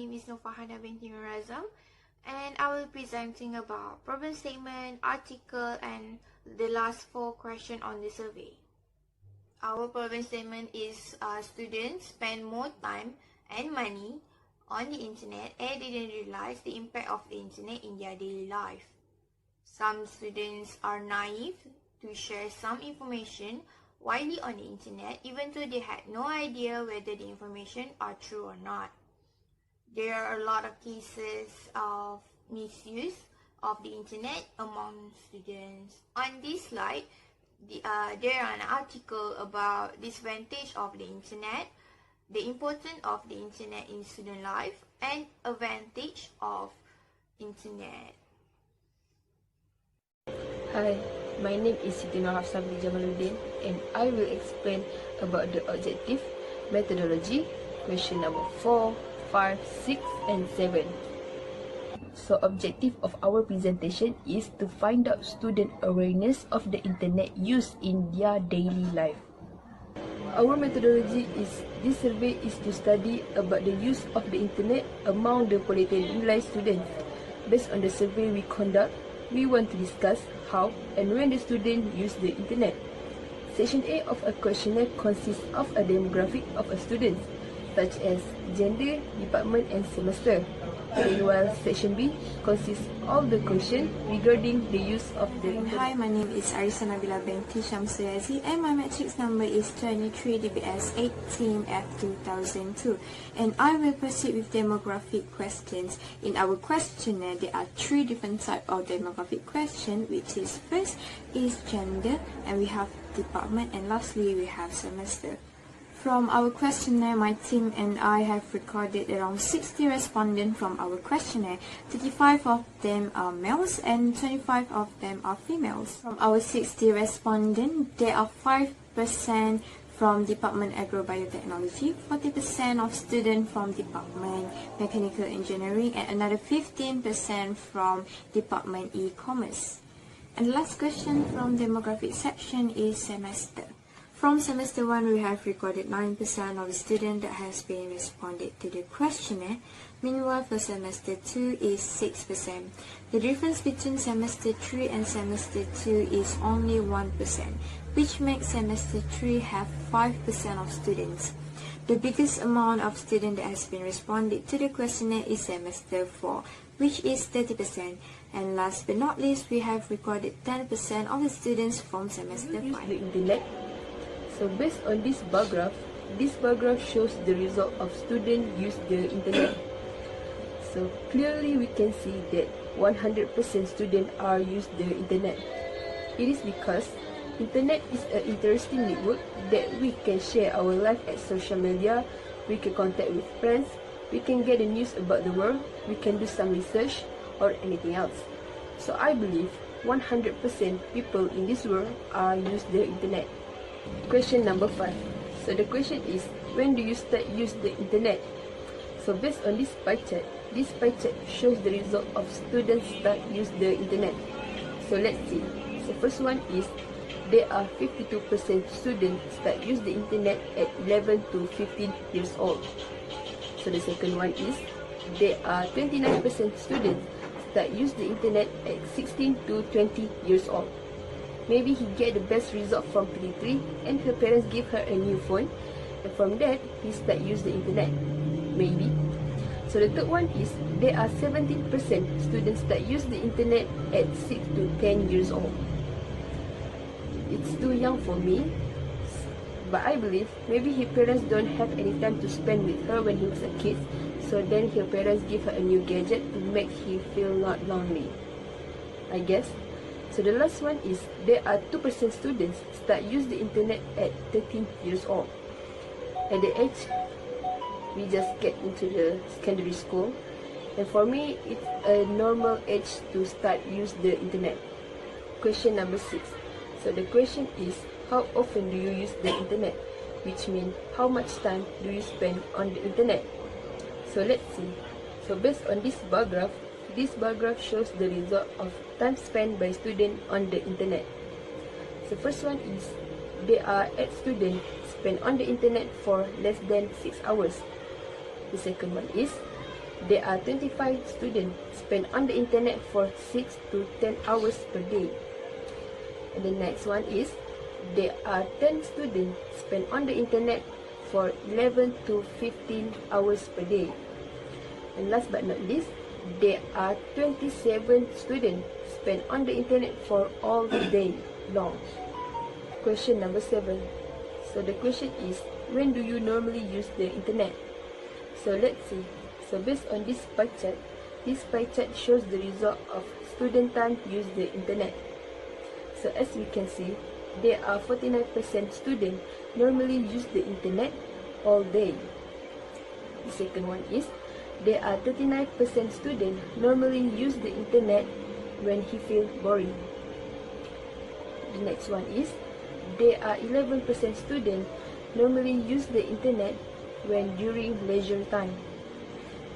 name is Nurfahana binti Mirazam, and I will be presenting about problem statement, article, and the last 4 questions on the survey. Our problem statement is students spend more time and money on the internet and didn't realize the impact of the internet in their daily life. Some students are naive to share some information widely on the internet even though they had no idea whether the information are true or not. There are a lot of cases of misuse of the internet among students. On this slide, there are an article about disadvantage of the internet, the importance of the internet in student life, and advantage of internet. Hi, my name is Siti Nur Hafsah Jamaluddin, and I will explain about the objective, methodology, question number 4, 5, 6, and 7. So, objective of our presentation is to find out student awareness of the internet use in their daily life. Our methodology is, this survey is to study about the use of the internet among the polytechnic students. Based on the survey we conduct, we want to discuss how and when the student use the internet. Section A of a questionnaire consists of a demographic of a student, such as gender, department, and semester. Meanwhile, Section B consists of the question regarding the use of the internet. Hi, my name is Ariessa binti Shamsuyazi, and my matrix number is 23 DBS 18F 2002. And I will proceed with demographic questions. In our questionnaire, there are 3 different types of demographic questions, which is first is gender, and we have department, and lastly we have semester. From our questionnaire, my team and I have recorded around 60 respondents from our questionnaire. 35 of them are males and 25 of them are females. From our 60 respondents, there are 5% from Department Agrobiotechnology, 40% of students from Department Mechanical Engineering, and another 15% from Department E-Commerce. And the last question from demographic section is semester. From semester 1, we have recorded 9% of the students that has been responded to the questionnaire. Meanwhile, for semester 2 is 6%. The difference between semester 3 and semester 2 is only 1%, which makes semester 3 have 5% of students. The biggest amount of students that has been responded to the questionnaire is semester 4, which is 30%. And last but not least, we have recorded 10% of the students from semester 5. The internet. So based on this bar graph shows the result of students use the internet. So clearly we can see that 100% students are use the internet. It is because internet is an interesting network that we can share our life at social media, we can contact with friends, we can get the news about the world, we can do some research or anything else. So I believe 100% people in this world are use the internet. Question number 5. So the question is, when do you start use the internet? So based on this pie chart shows the result of students start use the internet. So let's see. So first one is, there are 52% students start use the internet at 11 to 15 years old. So the second one is, there are 29% students start use the internet at 16 to 20 years old. Maybe he get the best result from P3 and her parents give her a new phone, and from that he start use the internet. Maybe. So the third one is, there are 17% students that use the internet at 6 to 10 years old. It's too young for me, but I believe maybe her parents don't have any time to spend with her when he was a kid, so then her parents give her a new gadget to make her feel not lonely, I guess. So the last one is, there are 2% students start use the internet at 13 years old. At the age we just get into the secondary school, and for me it's a normal age to start use the internet. Question number 6. So the question is, how often do you use the internet? Which means, how much time do you spend on the internet? So let's see. So based on this bar graph shows the result of time spent by students on the internet. So first one is, there are 8 students spend on the internet for less than 6 hours. The second one is, there are 25 students spend on the internet for 6 to 10 hours per day. And the next one is, there are 10 students spend on the internet for 11 to 15 hours per day. And last but not least, there are 27 students spend on the internet for all day long. Question number 7. So the question is, when do you normally use the internet? So let's see. So based on this pie chart shows the result of student time use the internet. So as we can see, there are 49% students normally use the internet all day. The second one is, there are 39% students normally use the internet when he feels boring. The next one is, there are 11% students normally use the internet when during leisure time.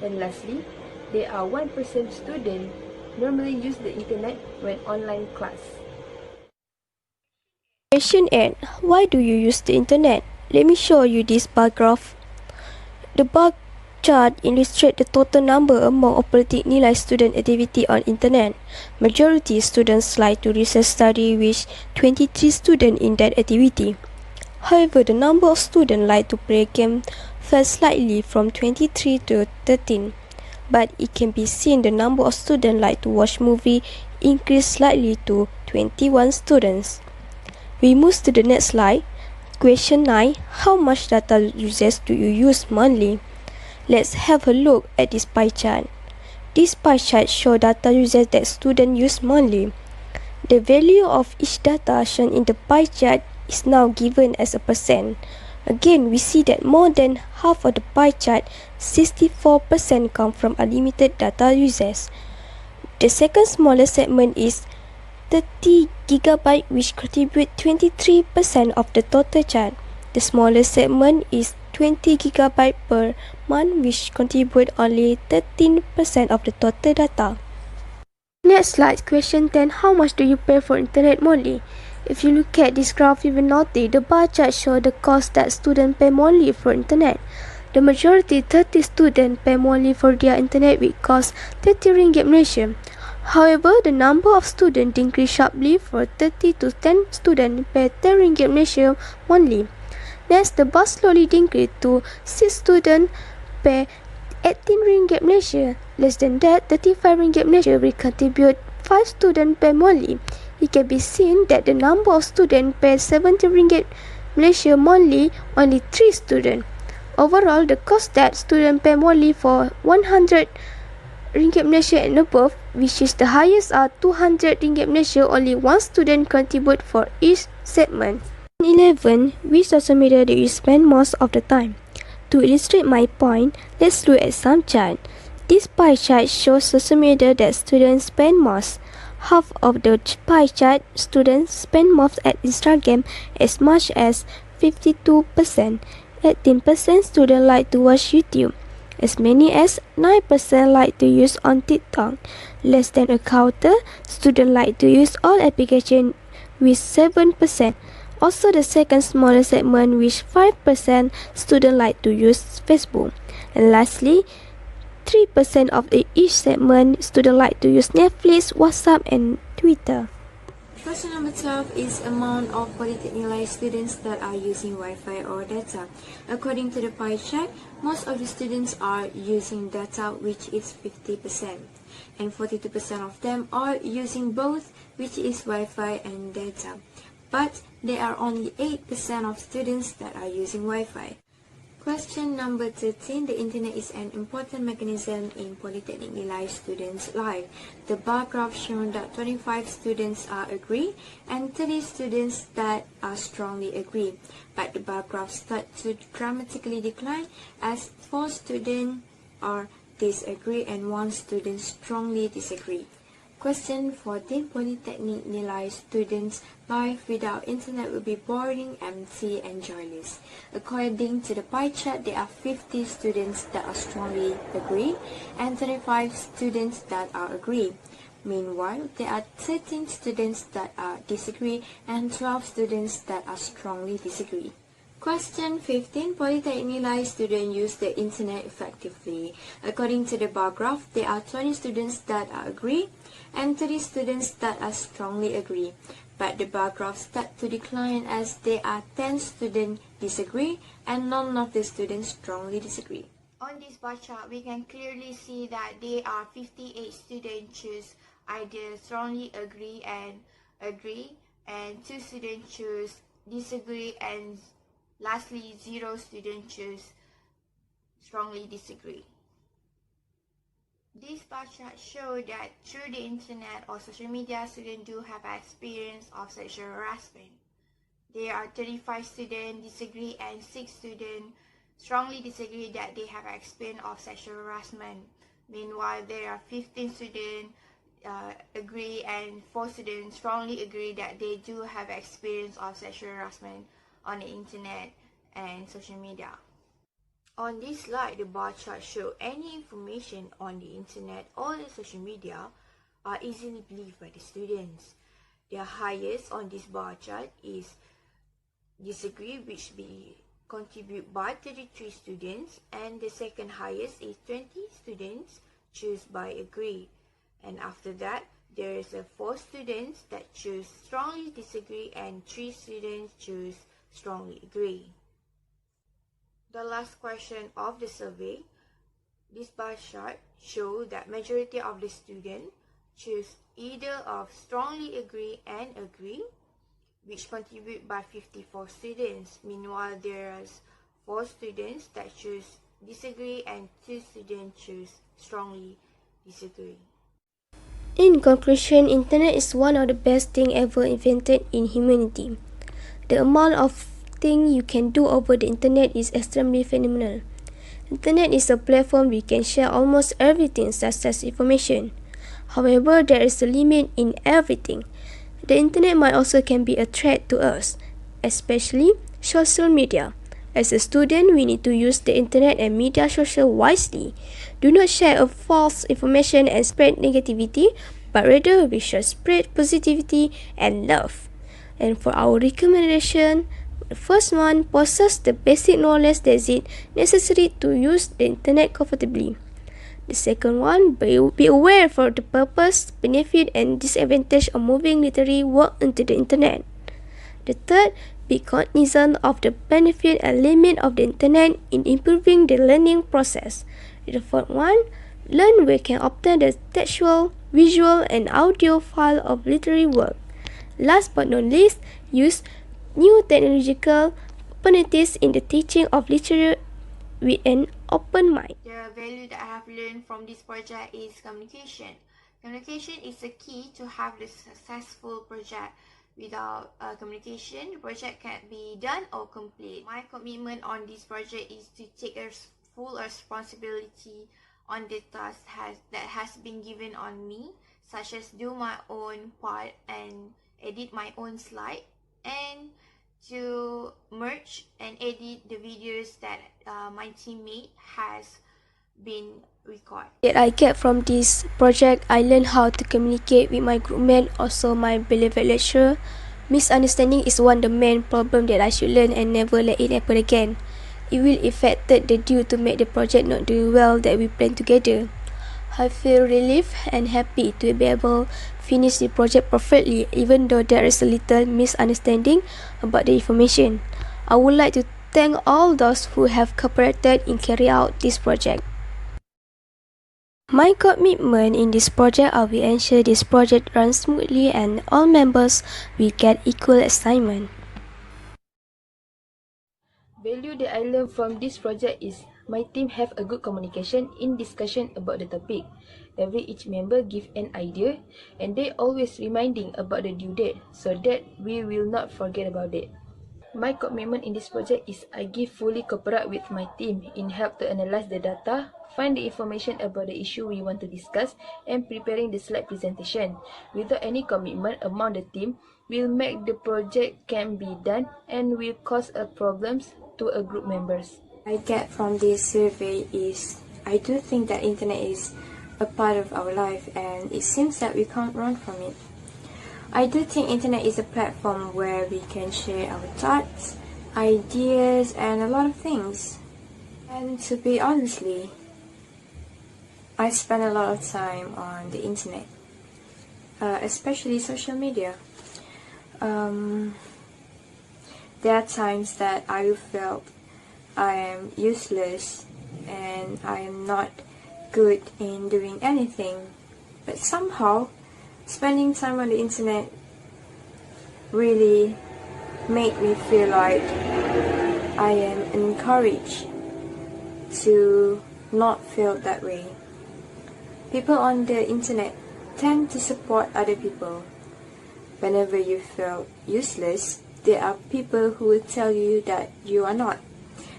And lastly, there are 1% students normally use the internet when online class. Question 8. Why do you use the internet? Let me show you this bar graph. The bar chart illustrates the total number among operating nilai student activity on internet. Majority students like to research study with 23 students in that activity. However, the number of students like to play game fell slightly from 23 to 13. But it can be seen the number of students like to watch movie increased slightly to 21 students. We move to the next slide. Question 9. How much data usage do you use monthly? Let's have a look at this pie chart. This pie chart shows data usage that students use monthly. The value of each data shown in the pie chart is now given as a percent. Again, we see that more than half of the pie chart, 64%, come from unlimited data usage. The second smallest segment is 30 GB, which contribute 23% of the total chart. The smallest segment is 20 GB per month, which contribute only 13% of the total data. Next slide, question 10. How much do you pay for internet monthly? If you look at this graph, you will notice the bar chart shows the cost that students pay monthly for internet. The majority, 30 students, pay monthly for their internet with cost 30 ringgit Malaysia. However, the number of students increased sharply for 30 to 10 students pay 10 ringgit Malaysia monthly. Next, the bar slowly decreased to 6 students pay 18 ringgit Malaysia. Less than that, 35 ringgit Malaysia will contribute 5 students pay monthly. It can be seen that the number of students pay 70 ringgit Malaysia monthly, only 3 students. Overall, the cost that students pay monthly for 100 ringgit Malaysia and above, which is the highest, are 200 ringgit Malaysia. Only 1 student contribute for each segment. 11. Which social media do you spend most of the time? To illustrate my point, let's look at some chart. This pie chart shows social media that students spend most. Half of the pie chart, students spend most at Instagram, as much as 52%. 18% students like to watch YouTube. As many as 9% like to use on TikTok. Less than a quarter, students like to use all applications with 7%. Also, the second smallest segment with 5%, students like to use Facebook. And lastly, 3% of each segment, students like to use Netflix, WhatsApp and Twitter. Question number 12 is amount of polytechnic students that are using Wi-Fi or data. According to the pie chart, most of the students are using data, which is 50%, and 42% of them are using both, which is Wi-Fi and data. But there are only 8% of students that are using Wi-Fi. Question number 13. The internet is an important mechanism in Polytechnic Nilai students' life. The bar graph shown that 25 students are agree and 30 students that are strongly agree. But the bar graph starts to dramatically decline as 4 students are disagree and 1 student strongly disagree. Question 14. Polytechnic Nilai students' life without internet will be boring, empty and joyless. According to the pie chart, there are 50 students that are strongly agree and 35 students that are agree. Meanwhile, there are 13 students that are disagree and 12 students that are strongly disagree. Question 15. Polytechnic Nilai students use the internet effectively. According to the bar graph, there are 20 students that are agree and 30 students that are strongly agree. But the bar graph starts to decline as there are 10 students disagree and none of the students strongly disagree. On this bar chart, we can clearly see that there are 58 students choose either strongly agree, and 2 students choose disagree, and lastly 0 students choose strongly disagree. This bar chart shows that through the internet or social media, students do have experience of sexual harassment. There are 35 students disagree and 6 students strongly disagree that they have experience of sexual harassment. Meanwhile, there are 15 students agree and 4 students strongly agree that they do have experience of sexual harassment on the internet and social media. On this slide, the bar chart shows any information on the internet or the social media are easily believed by the students. The highest on this bar chart is disagree, which be contribute by 33 students, and the second highest is 20 students choose by agree. And after that, there is 4 students that choose strongly disagree and 3 students choose strongly agree. The last question of the survey, this bar chart shows that majority of the students choose either of strongly agree and agree, which contribute by 54 students. Meanwhile, there is 4 students that choose disagree and 2 students choose strongly disagree. In conclusion, internet is one of the best things ever invented in humanity. The amount of things you can do over the internet is extremely phenomenal. Internet is a platform we can share almost everything such as information. However, there is a limit in everything. The internet might also can be a threat to us, especially social media. As a student, we need to use the internet and media social wisely. Do not share a false information and spread negativity, but rather we should spread positivity and love. And for our recommendation, the first one, possess the basic knowledge that is necessary to use the internet comfortably. The second one, be aware for the purpose, benefit and disadvantage of moving literary work into the internet. The third, be cognizant of the benefit and limit of the internet in improving the learning process. The fourth one, learn where you can obtain the textual, visual and audio file of literary work. Last but not least, use new technological opportunities in the teaching of literature with an open mind. The value that I have learned from this project is communication. Communication is the key to have the successful project. Without communication, the project can't be done or complete. My commitment on this project is to take a full responsibility on the task that has been given on me, such as do my own part and edit my own slide, and to merge and edit the videos that my teammate has been recorded. That I get from this project, I learned how to communicate with my groupmate, also my beloved lecturer. Misunderstanding is one of the main problems that I should learn and never let it happen again. It will affect the due to make the project not doing well that we plan together. I feel relieved and happy to be able to finish the project perfectly, even though there is a little misunderstanding about the information. I would like to thank all those who have cooperated in carrying out this project. My commitment in this project will ensure this project runs smoothly and all members will get equal assignment. Value that I learned from this project is my team have a good communication in discussion about the topic. Each member give an idea and they always reminding about the due date so that we will not forget about it. My commitment in this project is I give fully cooperate with my team in help to analyze the data, find the information about the issue we want to discuss, and preparing the slide presentation. Without any commitment among the team, will make the project can be done and will cause problems to a group members. I get from this survey is I do think that internet is a part of our life and it seems that we can't run from it. I do think internet is a platform where we can share our thoughts, ideas, and a lot of things. And to be honestly, I spend a lot of time on the internet, especially social media. There are times that I felt I am useless and I am not good in doing anything, but somehow spending time on the internet really made me feel like I am encouraged to not feel that way. People on the internet tend to support other people. Whenever you feel useless, there are people who will tell you that you are not.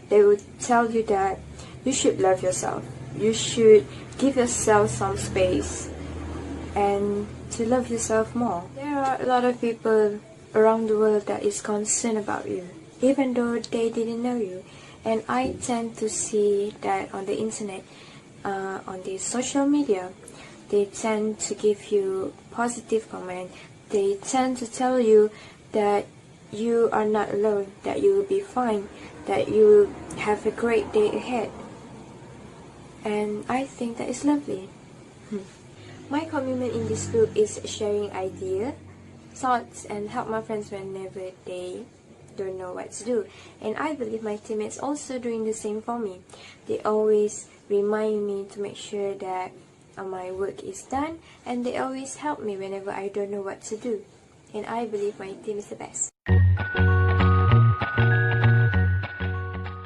They will tell you that you should love yourself. You should give yourself some space and to love yourself more. There are a lot of people around the world that is concerned about you, even though they didn't know you. And I tend to see that on the internet, on the social media, they tend to give you positive comment. They tend to tell you that you are not alone, that you will be fine, that you will have a great day ahead. And I think that is lovely. My commitment in this group is sharing ideas, thoughts, and help my friends whenever they don't know what to do. And I believe my teammates also doing the same for me. They always remind me to make sure that my work is done, and they always help me whenever I don't know what to do. And I believe my team is the best.